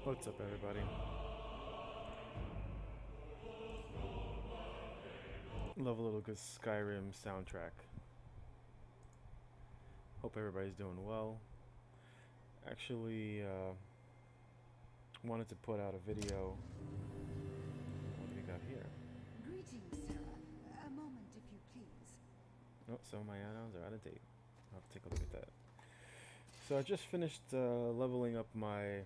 What's up, everybody? Love a little good Skyrim soundtrack. Hope everybody's doing well. Actually, wanted to put out a video. What do we got here? Greetings, Sarah. A moment, if you please. Oh, some of my add-ons are out of date. I'll have to take a look at that. So I just finished leveling up my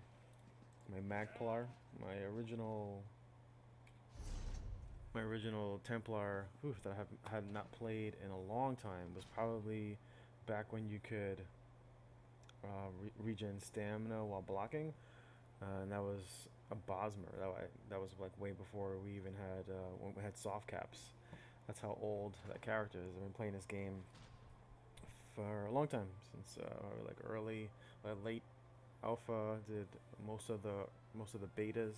magplar, my original Templar that had not played in a long time. Was probably back when you could regen stamina while blocking, and that was a Bosmer. That was like way before we even had when we had soft caps. That's how old that character is. I've been playing this game for a long time, since like late alpha. Did most of the betas.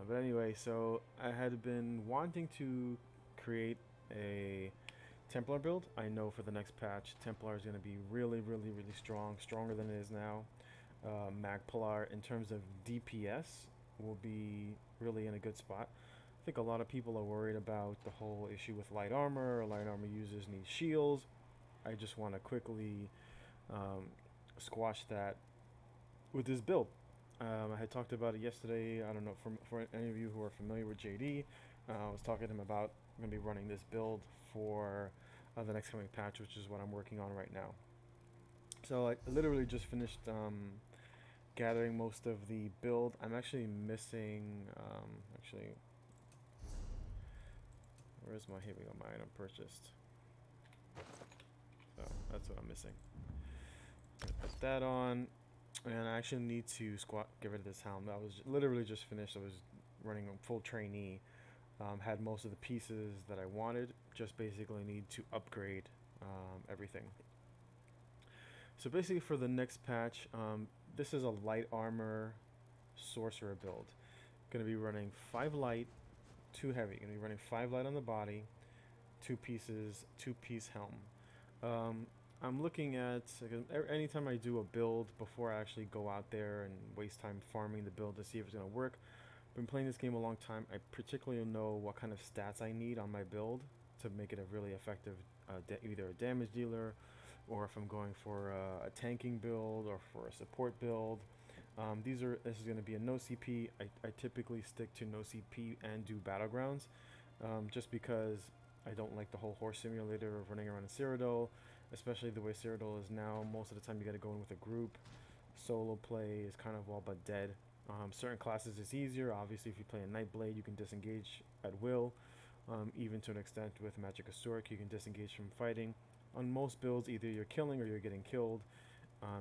But anyway, so I had been wanting to create a Templar build. I know for the next patch, Templar is going to be really, really, really strong, stronger than it is now. Magplar, in terms of DPS, will be really in a good spot. I think a lot of people are worried about the whole issue with light armor. Light armor users need shields. I just want to quickly squash that with this build. I had talked about it yesterday. I don't know, for any of you who are familiar with JD, I was talking to him about going to be running this build for the next coming patch, which is what I'm working on right now. So I literally just finished gathering most of the build. I'm actually missing, where's my, here we go, my item purchased. So that's what I'm missing. Put that on. And I actually need to get rid of this helm. I was literally just finished. I was running a full trainee. Had most of the pieces that I wanted. Just basically need to upgrade everything. So basically for the next patch, this is a light armor sorcerer build. Going to be running 5 light, 2 heavy. Going to be running 5 light on the body, 2 pieces, 2-piece helm. I'm looking at, anytime I do a build, before I actually go out there and waste time farming the build to see if it's going to work. I've been playing this game a long time. I particularly know what kind of stats I need on my build to make it a really effective, either a damage dealer, or if I'm going for a tanking build or for a support build. This is going to be a no CP. I typically stick to no CP and do battlegrounds, just because I don't like the whole horse simulator of running around in Cyrodiil, especially the way Cyrodiil is now. Most of the time you got to go in with a group. Solo play is kind of all but dead. Certain classes is easier. Obviously, if you play a Nightblade, you can disengage at will. Even to an extent with Magic you can disengage from fighting. On most builds, either you're killing or you're getting killed.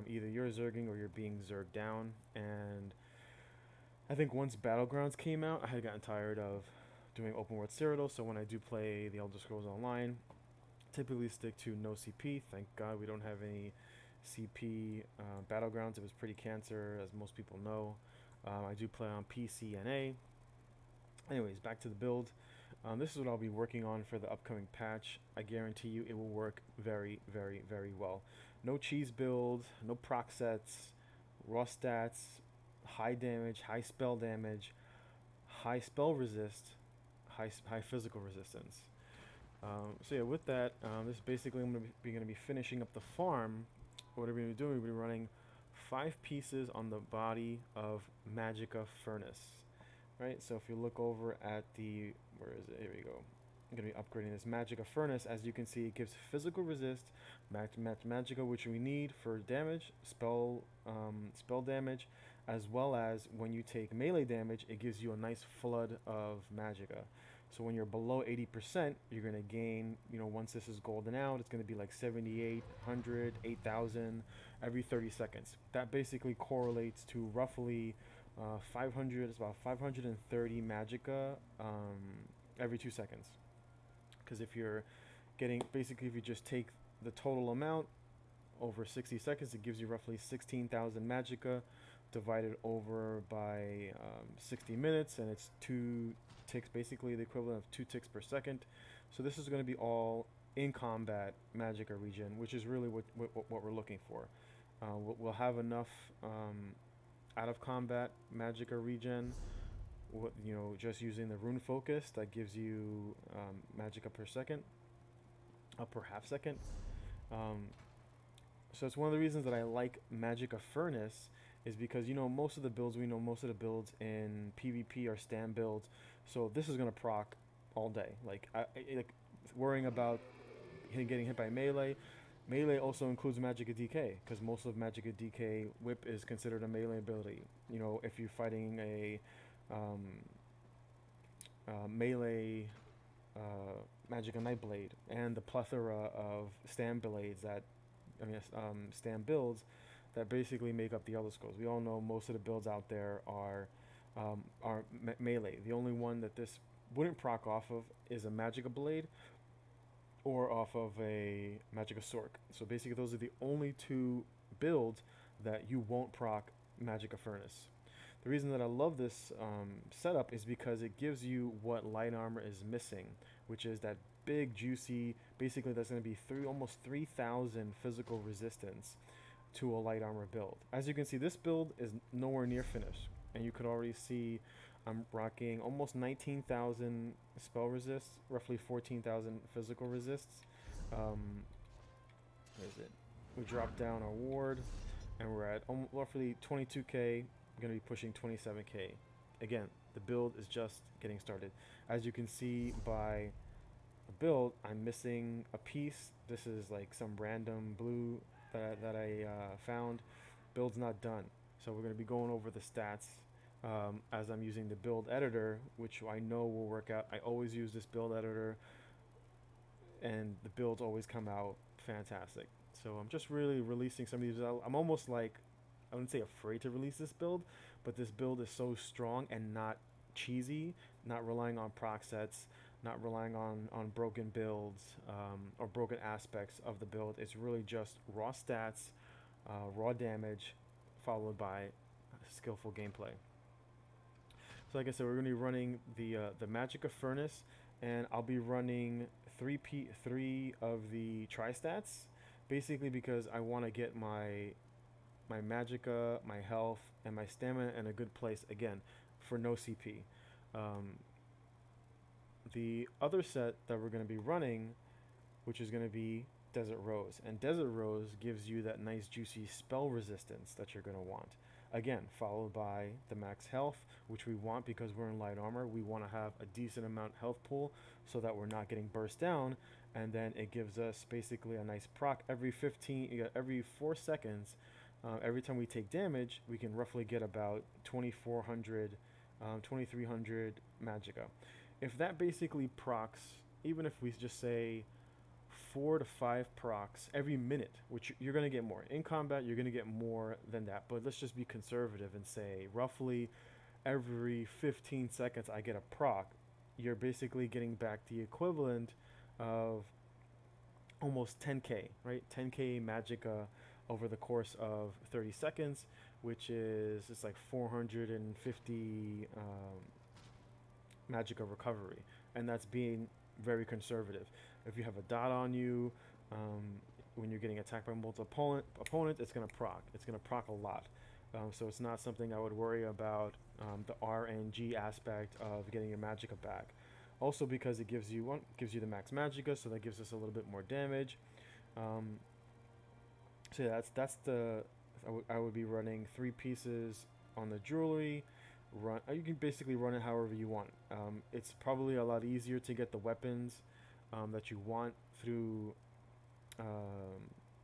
Either you're zerging or you're being zerged down. And I think once Battlegrounds came out, I had gotten tired of doing open world Cyrodiil, so when I do play the Elder Scrolls Online, typically stick to no CP. Thank God we don't have any CP Battlegrounds. It was pretty cancer, as most people know. I do play on PC and A. Anyways, back to the build. This is what I'll be working on for the upcoming patch. I guarantee you it will work very, very, very well. No cheese build, no proc sets, raw stats, high damage, high spell damage, high spell resist, high physical resistance. So yeah, with that, this is basically I'm going to be finishing up the farm. What are we going to be doing? We're going to be running 5 pieces on the body of Magicka Furnace. Right, so if you look over at the, where is it? Here we go. I'm going to be upgrading this Magicka Furnace. As you can see, it gives physical resist, Magicka, which we need for damage, spell damage, as well as when you take melee damage, it gives you a nice flood of Magicka. So when you're below 80%, you're going to gain, once this is golden out, it's going to be like 7,800, 8,000 every 30 seconds. That basically correlates to roughly 500, it's about 530 Magicka every 2 seconds. Because if you're getting, basically if you just take the total amount over 60 seconds, it gives you roughly 16,000 Magicka divided over by 60 minutes, and it's 2 ticks, basically the equivalent of 2 ticks per second. So this is going to be all in combat Magicka regen, which is really what we're looking for. We'll have enough out of combat magicka regen. Just using the rune focus that gives you magicka per second, up per half second. Um, so it's one of the reasons that I like magicka furnace is because most of the builds most of the builds in PvP are stand builds, so this is gonna proc all day. Like worrying about getting hit by melee. Melee also includes Magicka DK because most of Magicka DK whip is considered a melee ability. If you're fighting a um, melee Magicka Nightblade and the plethora of stand blades stand builds that basically make up the other schools. We all know most of the builds out there are melee. The only one that this wouldn't proc off of is a Magicka Blade or off of a Magicka Sork. So basically those are the only two builds that you won't proc Magicka Furnace. The reason that I love this setup is because it gives you what light armor is missing, which is that big juicy, basically that's going to be almost 3,000 physical resistance to a light armor build. As you can see, this build is nowhere near finished, and you could already see I'm rocking almost 19,000 spell resists, roughly 14,000 physical resists. Where is it? We dropped down our ward, and we're at roughly 22k. We're going to be pushing 27k. Again, the build is just getting started. As you can see by the build, I'm missing a piece. This is like some random blue that I found. Build's not done. So we're going to be going over the stats as I'm using the build editor, which I know will work out. I always use this build editor, and the builds always come out fantastic. So I'm just really releasing some of these. I'm almost like, I wouldn't say afraid to release this build, but this build is so strong and not cheesy, not relying on proc sets, not relying on broken builds or broken aspects of the build. It's really just raw stats, raw damage, followed by skillful gameplay. So like I said, we're going to be running the Magicka Furnace, and I'll be running three of the tri-stats, basically because I want to get my Magicka, my health, and my stamina in a good place, again, for no CP. The other set that we're going to be running, which is going to be Desert Rose. And Desert Rose gives you that nice juicy spell resistance that you're going to want. Again, followed by the max health, which we want because we're in light armor. We want to have a decent amount health pool so that we're not getting burst down. And then it gives us basically a nice proc every 4 seconds. Every time we take damage, we can roughly get about 2,400, 2,300 Magicka. If that basically procs, even if we just say 4 to 5 procs every minute, which you're going to get more. In combat, you're going to get more than that. But let's just be conservative and say roughly every 15 seconds I get a proc. You're basically getting back the equivalent of almost 10k, right? 10k Magicka over the course of 30 seconds, which is, it's like 450 Magicka recovery. And that's being very conservative. If you have a dot on you, when you're getting attacked by multiple opponents, it's going to proc. It's going to proc a lot. So it's not something I would worry about the RNG aspect of getting your Magicka back. Also because it gives you the max Magicka, so that gives us a little bit more damage. So yeah, I would be running 3 pieces on the jewelry. You can basically run it however you want. It's probably a lot easier to get the weapons that you want through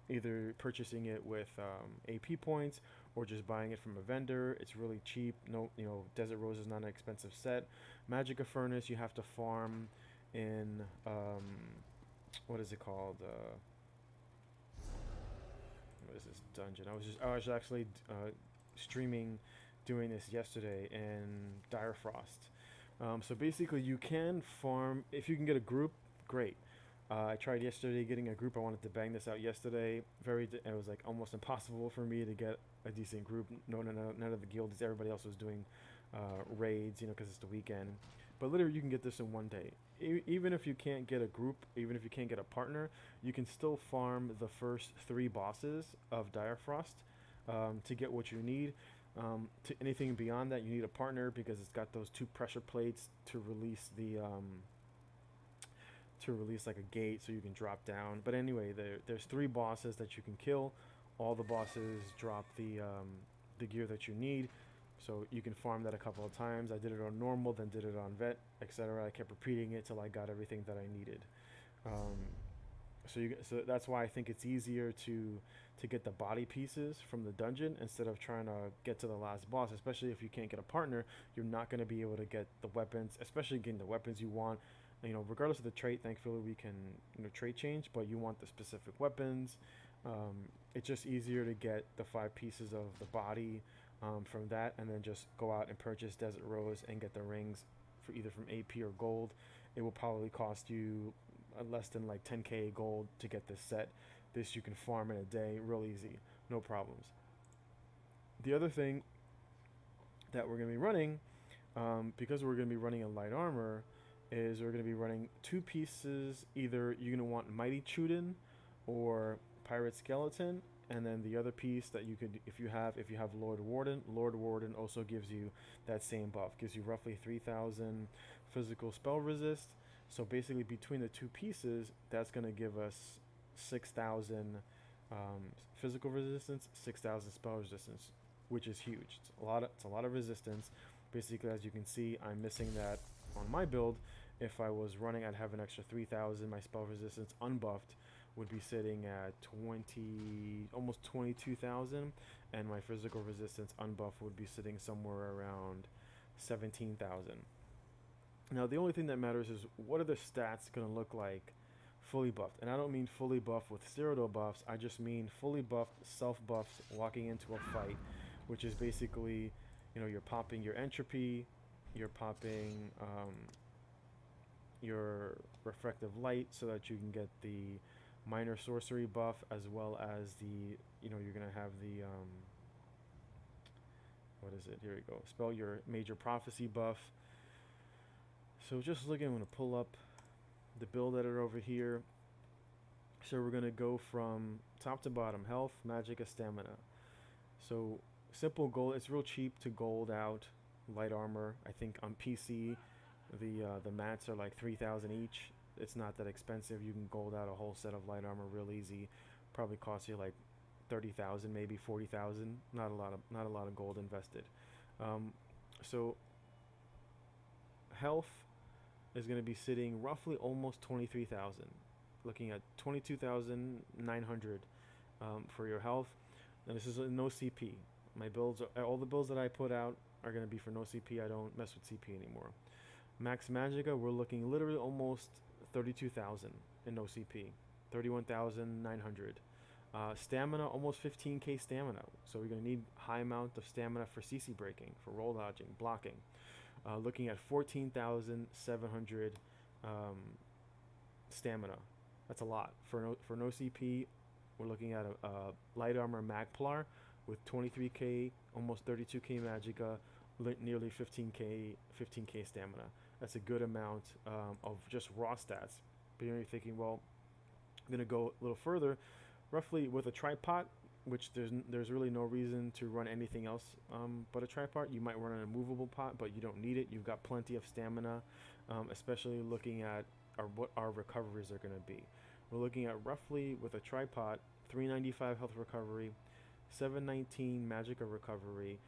either purchasing it with AP points or just buying it from a vendor. It's really cheap. Desert Rose is not an expensive set. Magicka Furnace, you have to farm in what is it called? What is this dungeon? I was actually streaming doing this yesterday in Dire Frost. So basically you can farm, if you can get a group, great. I tried yesterday getting a group. I wanted to bang this out yesterday. It was like almost impossible for me to get a decent group. None of the guilds, everybody else was doing raids, because it's the weekend. But literally you can get this in one day. Even if you can't get a group, even if you can't get a partner, you can still farm the first 3 bosses of Dire Frost to get what you need. To anything beyond that, you need a partner because it's got those two pressure plates to release the to release like a gate so you can drop down. But anyway, there's three bosses that you can kill. All the bosses drop the gear that you need, so you can farm that a couple of times. I did it on normal, then did it on vet, etc. I kept repeating it till I got everything that I needed. Um, so that's why I think it's easier to get the body pieces from the dungeon instead of trying to get to the last boss. Especially if you can't get a partner, you're not going to be able to get the weapons, especially getting the weapons you want. You know, regardless of the trait, thankfully we can, you know, trait change, but you want the specific weapons. It's just easier to get the 5 pieces of the body from that, and then just go out and purchase Desert Rose and get the rings for either from AP or gold. It will probably cost you less than like 10k gold to get this set. This you can farm in a day, real easy, no problems. The other thing that we're going to be running, because we're going to be running a light armor, is we're going to be running 2 pieces. Either you're going to want Mighty Chudin or Pirate Skeleton, and then the other piece that you could, if you have Lord Warden. Lord Warden also gives you that same buff, gives you roughly 3,000 physical spell resist. So basically, between the 2 pieces, that's going to give us 6,000 physical resistance, 6,000 spell resistance, which is huge. It's a lot of resistance. Basically, as you can see, I'm missing that on my build. If I was running, I'd have an extra 3,000. My spell resistance unbuffed would be sitting at almost 22,000, and my physical resistance unbuffed would be sitting somewhere around 17,000. Now, the only thing that matters is what are the stats going to look like fully buffed. And I don't mean fully buffed with Cyrodiil buffs. I just mean fully buffed self buffs walking into a fight, which is basically, you know, you're popping your entropy, you're popping your refractive light so that you can get the minor sorcery buff, as well as the, you know, you're going to have the what is it? Here we go. Spell your major prophecy buff. So just looking, I'm going to pull up the build editor over here. So we're going to go from top to bottom: health, magicka, stamina. So simple gold. It's real cheap to gold out light armor. I think on PC the mats are like 3,000 each. It's not that expensive. You can gold out a whole set of light armor real easy. Probably costs you like 30,000, maybe 40,000. Not a lot of gold invested. So health is going to be sitting roughly almost 23,000. Looking at 22,900 for your health. And this is no CP. My builds, all the builds that I put out are going to be for no CP. I don't mess with CP anymore. Max magicka, we're looking literally almost 32,000 in no CP. 31,900. Stamina, almost 15k stamina. So we're going to need high amount of stamina for CC breaking, for roll dodging, blocking. Looking at 14,700 stamina. That's a lot. For no CP, we're looking at a light armor magplar with 23k, almost 32k magicka, nearly 15k stamina. That's a good amount of just raw stats. But you're thinking, well, I'm going to go a little further. Roughly with a tripod, which there's really no reason to run anything else but a tripod. You might run an immovable pot, but you don't need it. You've got plenty of stamina, especially looking at what our recoveries are going to be. We're looking at roughly, with a tripod, 395 health recovery, 719 magicka recovery,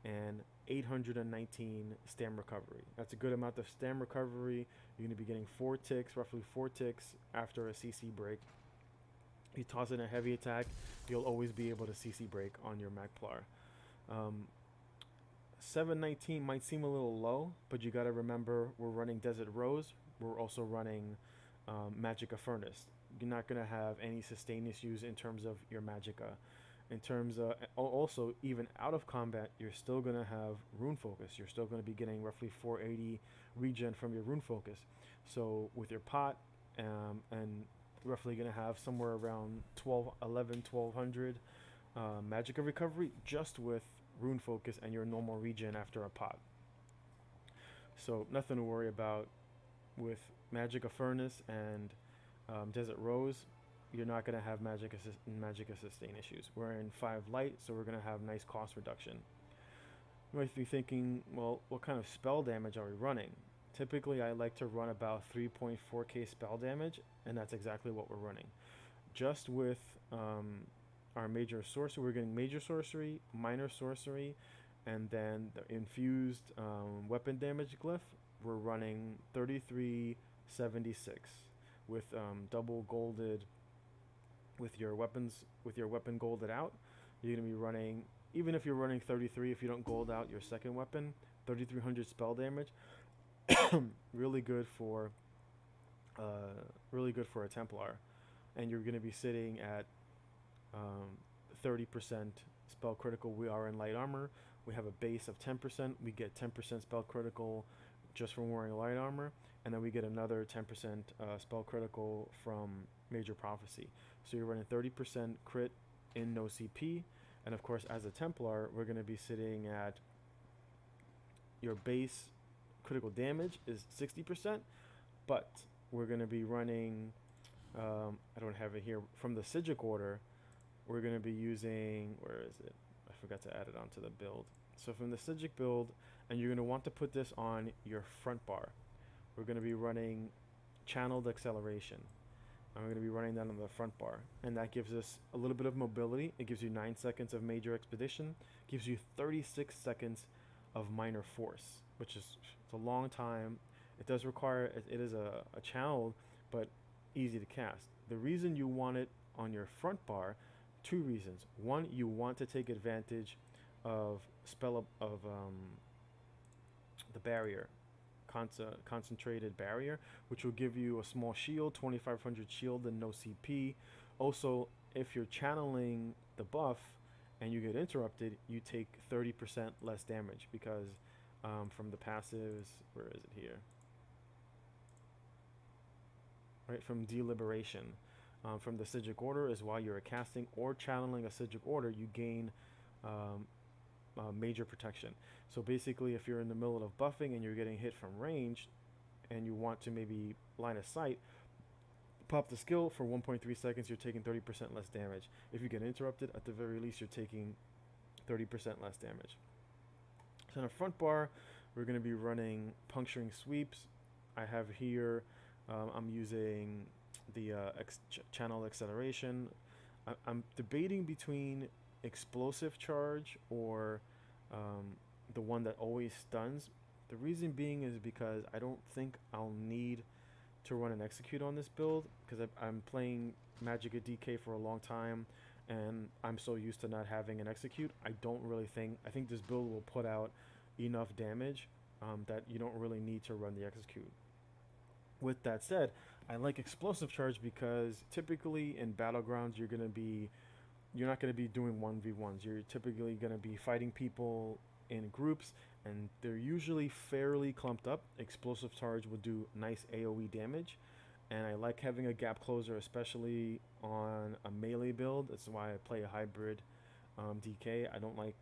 and 819 stam recovery. That's a good amount of stam recovery. You're going to be getting 4 ticks, roughly 4 ticks after a CC break. You toss in a heavy attack, you'll always be able to CC break on your magplar. 719 might seem a little low, but you got to remember we're running Desert Rose. We're also running Magicka Furnace. You're not going to have any sustain issues in terms of your magicka. In terms of also, even out of combat, you're still going to have rune focus. You're still going to be getting roughly 480 regen from your rune focus. So with your pot and roughly going to have somewhere around 1,200 magicka recovery just with rune focus and your normal regen after a pot. So nothing to worry about with Magicka Furnace and Desert Rose. You're not going to have magicka sustain issues. We're in 5 light, so we're going to have nice cost reduction. You might be thinking, well, what kind of spell damage are we running? Typically, I like to run about 3.4k spell damage, and that's exactly what we're running. Just with our major sorcery, we're getting major sorcery, minor sorcery, and then the infused weapon damage glyph. We're running 3376 with double golded with your weapon golded out. You're gonna be running, even if you're running 33, if you don't gold out your second weapon, 3300 spell damage. really good for really good for a Templar, and you're gonna be sitting at 30% spell critical. We are in light armor. We have a base of 10%. We get 10% spell critical just from wearing light armor, and then we get another 10% spell critical from major prophecy. So you're running 30% crit in no CP, and of course, as a Templar, we're going to be sitting at your base critical damage is 60%, but we're going to be running. I don't have it here from the Sigic order. We're going to be using, where is it? I forgot to add it onto the build. So from the Sigic build, and you're going to want to put this on your front bar. We're going to be running channeled acceleration. I'm going to be running that on the front bar, and that gives us a little bit of mobility. It gives you 9 seconds of major expedition, gives you 36 seconds of minor force, which is it's a long time. It does require, it is a channeled, but easy to cast. The reason you want it on your front bar, 2 reasons. One, you want to take advantage of the barrier, concentrated barrier, which will give you a small shield, 2500 shield and no CP. Also, if you're channeling the buff and you get interrupted, you take 30% less damage because from the passives, where is it here? Right, from deliberation. From the Sigic order is while you're casting or channeling a Sigic order, you gain major protection. So basically, if you're in the middle of buffing and you're getting hit from range and you want to maybe line of sight, pop the skill for 1.3 seconds, you're taking 30% less damage. If you get interrupted, at the very least, you're taking 30% less damage. So in the front bar, we're going to be running puncturing sweeps. I have here, I'm using the channel acceleration. I'm debating between explosive charge or the one that always stuns. The reason being is because I don't think I'll need to run an execute on this build because I'm playing Magic at DK for a long time and I'm so used to not having an execute. I think this build will put out enough damage that you don't really need to run the execute. With that said, I like explosive charge because typically in battlegrounds you're not going to be doing 1v1s. You're typically going to be fighting people in groups, and they're usually fairly clumped up. Explosive charge will do nice AoE damage, and I like having a gap closer, especially on a melee build. That's why I play a hybrid DK. I don't like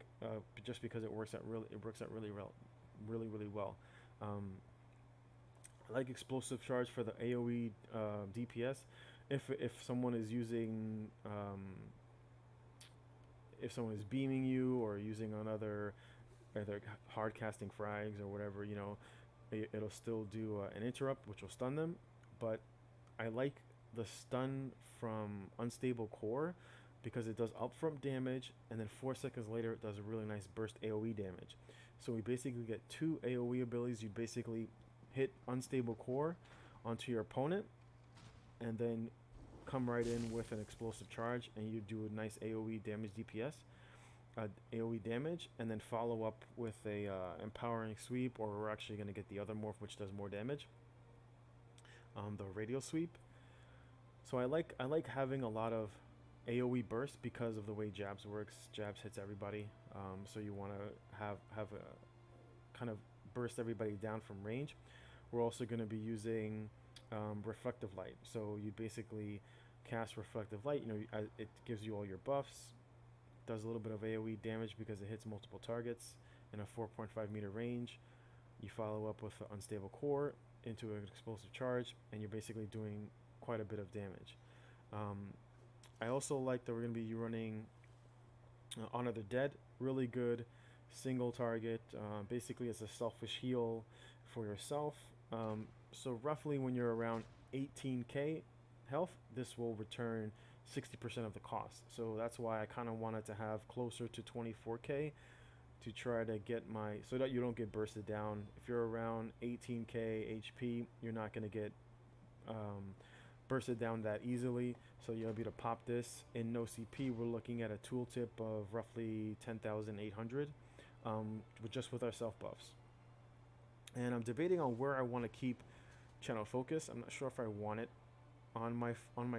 just because it works out really well. I like explosive charge for the AoE DPS. If someone is using if someone is beaming you or using another either hard casting frags or whatever, it'll still do an interrupt, which will stun them. But I like the stun from unstable core because it does upfront damage, and then 4 seconds later it does a really nice burst AoE damage. So we basically get 2 AoE abilities. You basically hit unstable core onto your opponent, and then come right in with an explosive charge, and you do a nice AoE damage DPS, AoE damage, and then follow up with a empowering sweep, or we're actually going to get the other morph which does more damage, the radial sweep. So I like having a lot of AoE burst because of the way jabs works. Jabs hits everybody, so you want to have a kind of burst everybody down from range. We're also going to be using reflective light. So you basically cast reflective light. It gives you all your buffs. Does a little bit of AoE damage because it hits multiple targets in a 4.5 meter range. You follow up with an unstable core into an explosive charge, and you're basically doing quite a bit of damage. I also like that we're going to be running Honor the Dead. Really good single target. Basically, it's a selfish heal for yourself. So roughly, when you're around 18k health, this will return 60% of the cost. So that's why I kind of wanted to have closer to 24k to try to get my, so that you don't get bursted down. If you're around 18k HP, you're not going to get bursted down that easily. So you'll be able to pop this. In no CP, we're looking at a tooltip of roughly 10,800 with our self buffs. And I'm debating on where I want to keep channel focus. I'm not sure if I want it on my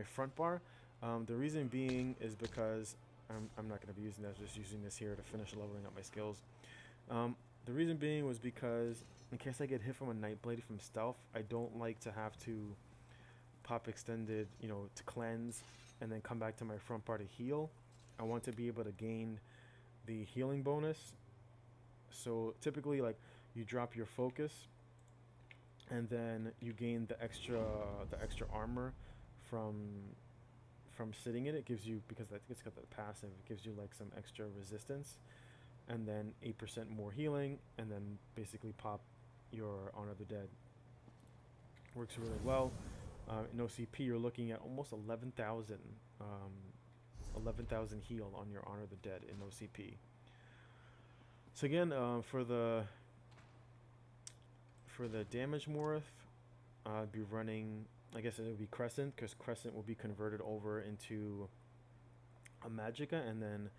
front bar. The reason being is because I'm not going to be using that. Just using this here to finish leveling up my skills. The reason being was because in case I get hit from a Nightblade from stealth, I don't like to have to pop extended, to cleanse and then come back to my front bar to heal. I want to be able to gain the healing bonus. So typically, like, you drop your focus and then you gain the extra armor from sitting in it. Gives you, because I think it's got the passive, it gives you like some extra resistance, and then 8% more healing, and then basically pop your Honor the Dead. Works really well. In OCP, you're looking at almost 11,000 heal on your Honor the Dead in OCP. So again, for the damage morph, I'd be running, I guess it would be Crescent, because Crescent will be converted over into a Magicka, and then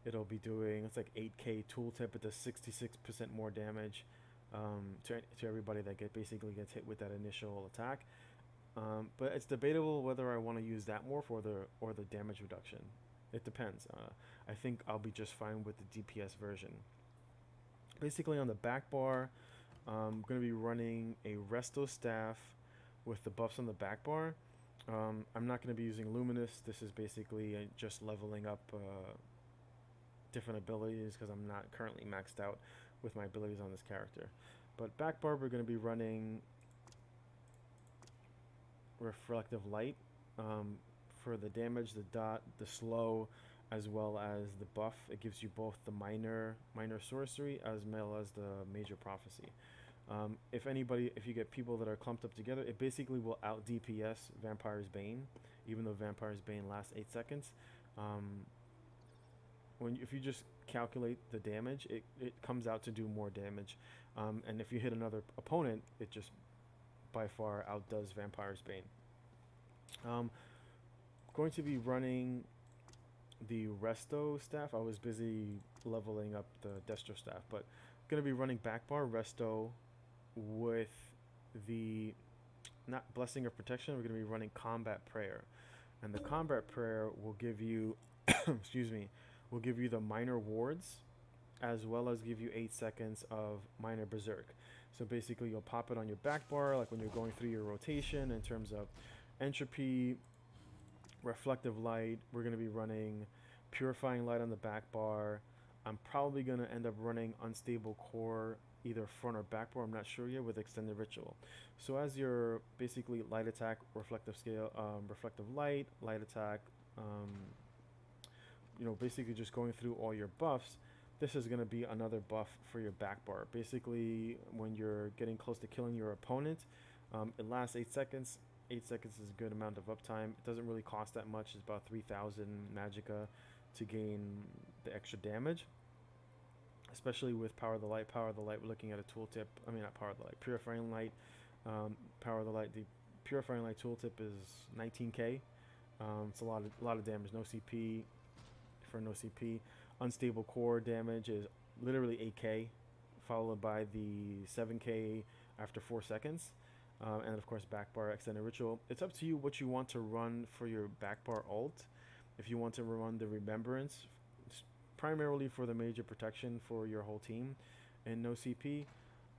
it'll be doing, it's like 8k tooltip. It does 66% more damage to everybody that basically gets hit with that initial attack. But it's debatable whether I want to use that morph or the damage reduction. It depends. I think I'll be just fine with the DPS version. Basically, on the back bar, I'm going to be running a Resto Staff with the buffs on the back bar. I'm not going to be using Luminous. This is basically just leveling up different abilities because I'm not currently maxed out with my abilities on this character. But back bar, we're going to be running Reflective Light for the damage, the dot, the slow, as well as the buff. It gives you both the minor sorcery as well as the major prophecy. If you get people that are clumped up together, it basically will out DPS Vampire's Bane, even though Vampire's Bane lasts 8 seconds. If you just calculate the damage, it comes out to do more damage. And if you hit another opponent, it just by far outdoes Vampire's Bane. Going to be running the Resto Staff. I was busy leveling up the Destro Staff, but going to be running back bar Resto with the not Blessing of Protection. We're going to be running Combat Prayer, and the Combat Prayer will give you will give you the minor wards as well as give you 8 seconds of minor berserk. So basically you'll pop it on your back bar like when you're going through your rotation in terms of entropy, reflective light. We're going to be running purifying light on the back bar. I'm probably going to end up running unstable core either front or back bar, I'm not sure yet, with extended ritual. So as your basically light attack, reflective scale, reflective light attack, basically just going through all your buffs, this is going to be another buff for your back bar. Basically, when you're getting close to killing your opponent, it lasts 8 seconds. 8 seconds is a good amount of uptime. It doesn't really cost that much. It's about 3,000 magicka to gain the extra damage. Especially with Power of the Light. Power of the Light, we're looking at a tooltip. I mean, not Power of the Light. Purifying Light. Power of the Light. The Purifying Light tooltip is 19k. It's a lot of damage. No CP for no CP. Unstable core damage is literally 8k, followed by the 7k after 4 seconds. And of course, back bar extended ritual. It's up to you what you want to run for your back bar ult. If you want to run the remembrance, primarily for the major protection for your whole team, and no CP,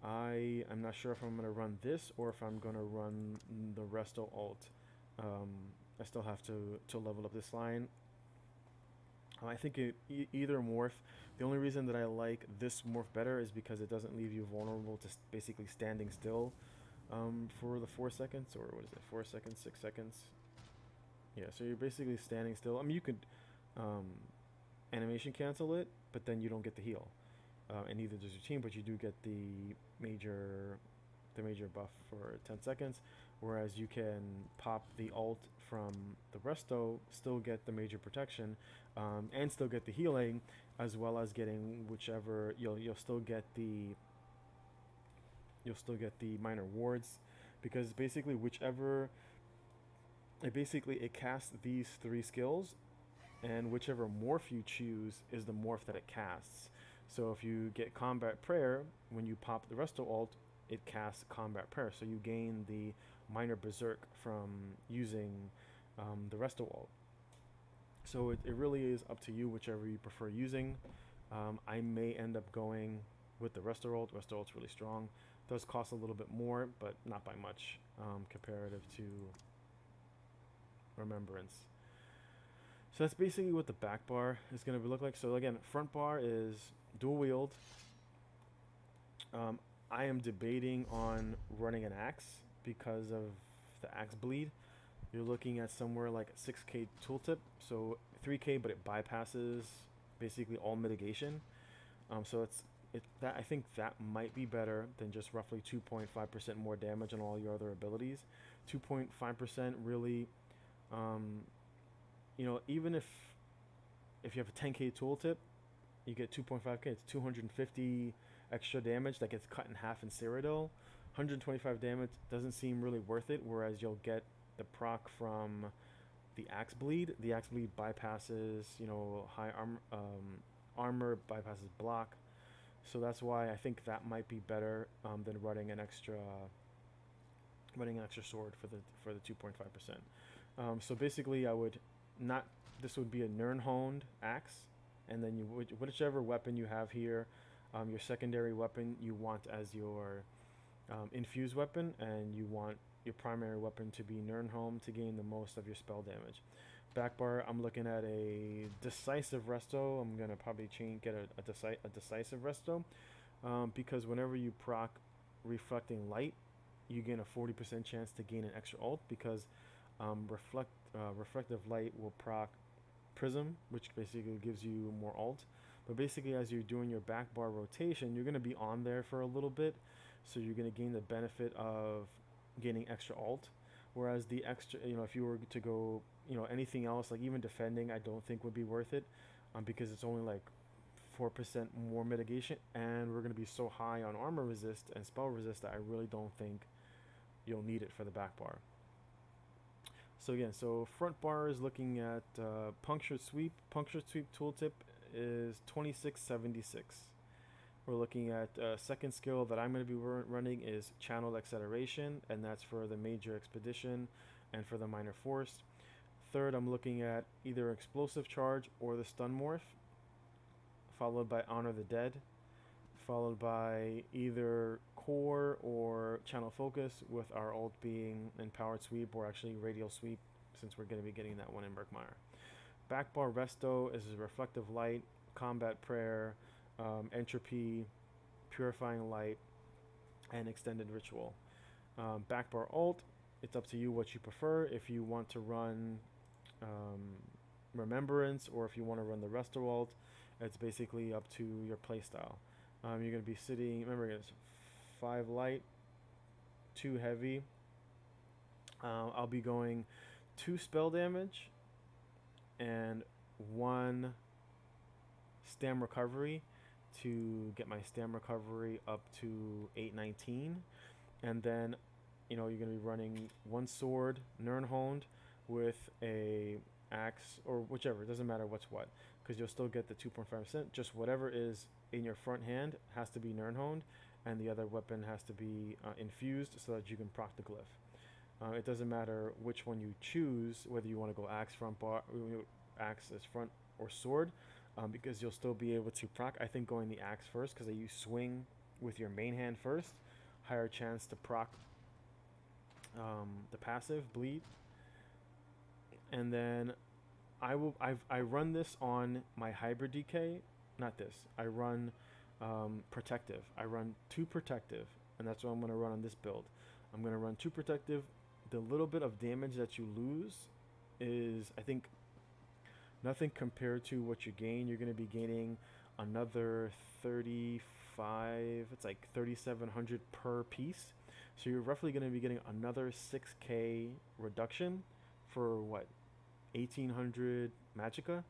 I'm not sure if I'm going to run this or if I'm going to run the Resto ult. I still have to level up this line. I think either morph. The only reason that I like this morph better is because it doesn't leave you vulnerable to basically standing still for the 4 seconds, or what is it, 4 seconds, 6 seconds? Yeah, so you're basically standing still. I mean, you could animation cancel it, but then you don't get the heal. in either this routine, but you do get the major buff for 10 seconds, whereas you can pop the ult from the resto, still get the major protection, and still get the healing, as well as getting whichever you'll still get the minor wards, because basically it casts these three skills, and whichever morph you choose is the morph that it casts. So if you get combat prayer, when you pop the resto ult, it casts combat prayer, so you gain the minor berserk from using the resto ult. So it really is up to you, whichever you prefer using. I may end up going with the resto ult. Resto ult's really strong. Does cost a little bit more, but not by much comparative to Remembrance. So that's basically what the back bar is going to look like. So again, front bar is dual wield. I am debating on running an axe because of the axe bleed. You're looking at somewhere like a 6k tooltip, so 3k, but it bypasses basically all mitigation. So I think that might be better than just roughly 2.5% more damage on all your other abilities. 2.5% really, even if you have a 10k tooltip, you get 2.5k. It's 250 extra damage that gets cut in half in Cyrodiil. 125 damage doesn't seem really worth it, whereas you'll get the proc from the axe bleed. The axe bleed bypasses, high armor bypasses block. So that's why I think that might be better than running an extra sword for the 2.5%. So basically, this would be a Nirnhoned axe, and then whichever weapon you have here, your secondary weapon you want as your infused weapon, and you want your primary weapon to be Nirnhoned to gain the most of your spell damage. Back bar, I'm looking at a decisive resto. I'm gonna probably get a decisive resto, because whenever you proc reflecting light, you gain a 40% chance to gain an extra ult, because reflective light will proc prism, which basically gives you more ult. But basically, as you're doing your back bar rotation, you're gonna be on there for a little bit, so you're gonna gain the benefit of gaining extra ult. Whereas the extra, if you were to go, anything else, like even defending, I don't think would be worth it, because it's only like 4% more mitigation, and we're going to be so high on armor resist and spell resist that I really don't think you'll need it for the back bar. So again, front bar is looking at punctured sweep. Punctured sweep tooltip is 2676. We're looking at second skill that I'm going to be running is channeled acceleration, and that's for the major expedition and for the minor force. Third, I'm looking at either explosive charge or the stun morph, followed by honor the dead, followed by either core or channel focus, with our ult being empowered sweep, or actually radial sweep, since we're going to be getting that one in Murkmire. Back bar resto is reflective light, combat prayer, entropy, purifying light, and extended ritual. Back bar ult, it's up to you what you prefer. If you want to run remembrance, or if you want to run the resto ult, it's basically up to your playstyle. You're going to be sitting, remember, it's 5 light, 2 heavy. I'll be going 2 spell damage and 1 stam recovery to get my stam recovery up to 819. And then, you're going to be running 1 sword, Nirnhoned, with a axe, or whichever, it doesn't matter what's what, because you'll still get the 2.5%. Just whatever is in your front hand has to be Nirnhoned, and the other weapon has to be infused, so that you can proc the glyph. It doesn't matter which one you choose, whether you want to go axe as front or sword, because you'll still be able to proc. I think going the axe first, because you swing with your main hand first, higher chance to proc the passive bleed. And then I run this on my hybrid DK, not this. I run protective. I run 2 protective, and that's what I'm going to run on this build. I'm going to run 2 protective. The little bit of damage that you lose is, I think, nothing compared to what you gain. You're going to be gaining another 35. It's like 3,700 per piece. So you're roughly going to be getting another 6k reduction for what, 1,800 magicka.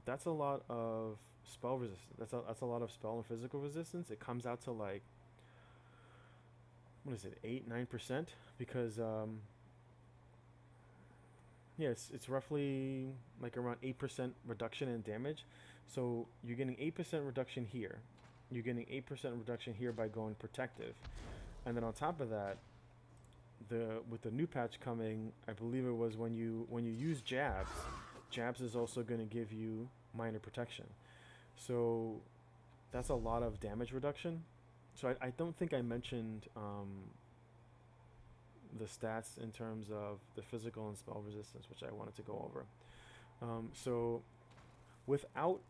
That's a lot of spell resistance. That's a lot of spell and physical resistance. It comes out to like, what is it, 8-9%, because yeah, it's roughly like around 8% reduction in damage. So you're getting 8% reduction here. You're getting 8% reduction here by going protective, and then on top of that, with the new patch coming, I believe it was when you use jabs, jabs is also going to give you minor protection. So that's a lot of damage reduction. So I don't think I mentioned the stats in terms of the physical and spell resistance, which I wanted to go over. So without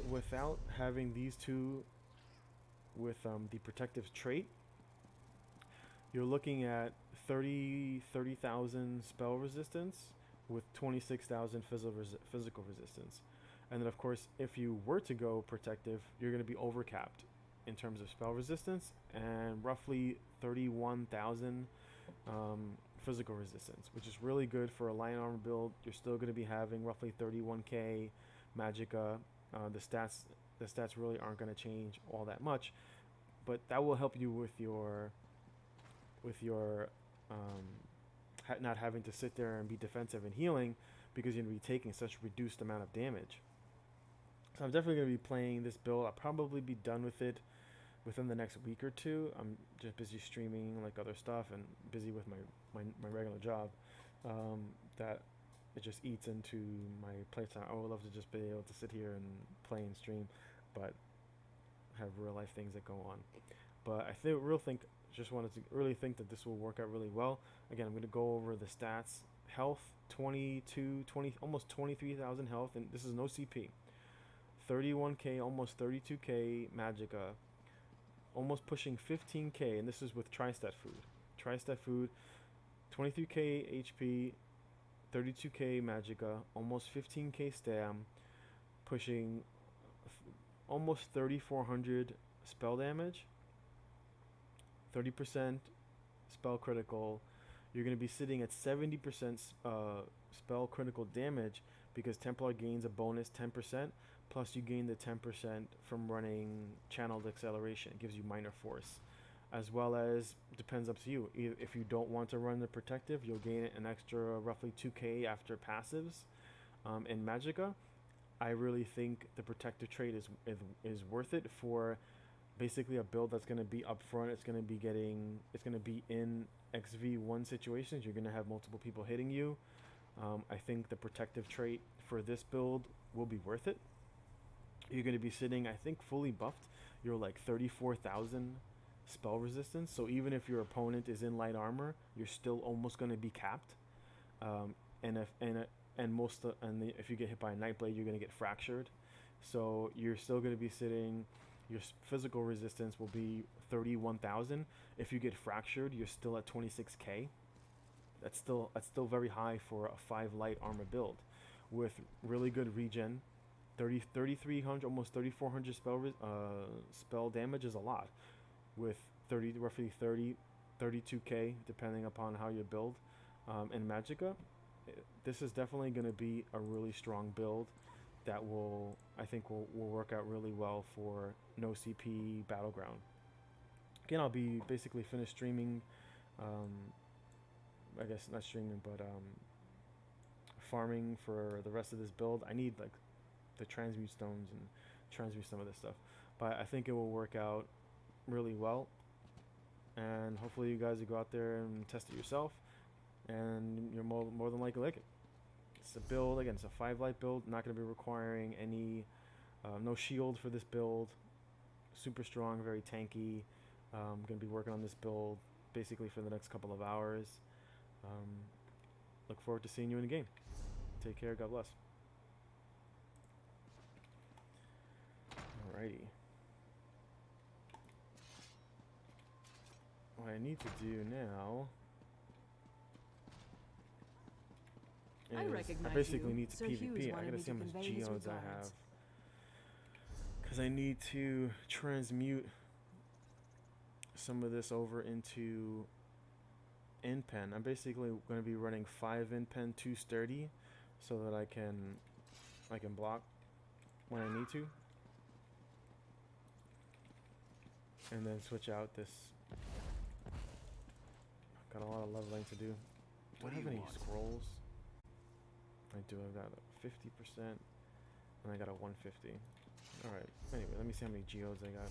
without having these two with the protective trait, you're looking at 30,000 spell resistance with 26,000 physical resistance. And then of course, if you were to go protective, you're going to be overcapped in terms of spell resistance, and roughly 31,000 physical resistance, which is really good for a light armor build. You're still going to be having roughly 31k magicka. The stats really aren't going to change all that much, but that will help you with your not having to sit there and be defensive and healing, because you're going to be taking such a reduced amount of damage. So I'm definitely going to be playing this build. I'll probably be done with it within the next week or two. I'm just busy streaming like other stuff and busy with my regular job, that it just eats into my playtime. I would love to just be able to sit here and play and stream, but have real life things that go on. But I really think that this will work out really well. Again, I'm going to go over the stats. Health, 20, almost 23,000 health, and this is no CP. 31k, almost 32k magicka, almost pushing 15k, and this is with tri-stat food. Tri-stat food, 23k HP, 32k magicka, almost 15k stam, pushing almost 3,400 spell damage, 30% spell critical. You're going to be sitting at 70% spell critical damage, because Templar gains a bonus 10%, plus you gain the 10% from running channeled acceleration. It gives you minor force, as well as, depends up to you. If you don't want to run the protective, you'll gain an extra roughly 2k after passives. In magicka, I really think the protective trait is worth it for basically a build that's going to be up front. It's going to be in XV1 situations. You're going to have multiple people hitting you. I think the protective trait for this build will be worth it. You're going to be sitting, I think, fully buffed. You're like 34,000 spell resistance. So even if your opponent is in light armor, you're still almost going to be capped. And if you get hit by a Nightblade, you're going to get fractured. So you're still going to be sitting. Your physical resistance will be 31,000. If you get fractured, you're still at 26k. That's still very high for a 5 light armor build, with really good regen. 3,300, almost 3,400 spell damage is a lot, with roughly 32k depending upon how you build. In magicka, this is definitely going to be a really strong build that I think will work out really well for no CP battleground. Again, I'll be basically finished streaming. I guess not streaming, but farming for the rest of this build. I need like the transmute stones and transmute some of this stuff, but I think it will work out really well, and hopefully you guys will go out there and test it yourself, and you're more than likely like it. It's a build, again, it's a 5 light build, not going to be requiring any no shield for this build. Super strong, very tanky. I'm going to be working on this build basically for the next couple of hours. Look forward to seeing you in the game. Take care, God bless. Alrighty. What I need to do now is I basically need to PvP. I gotta see how much geodes I have. because I need to transmute some of this over into end pen. I'm basically going to be running 5 end pen, 2 sturdy, so that I can block when I need to, and then switch out this. Got a lot of leveling to do. Do I have any scrolls? I do. I've got a 50%, and I got a 150. All right. Anyway, let me see how many geodes I got.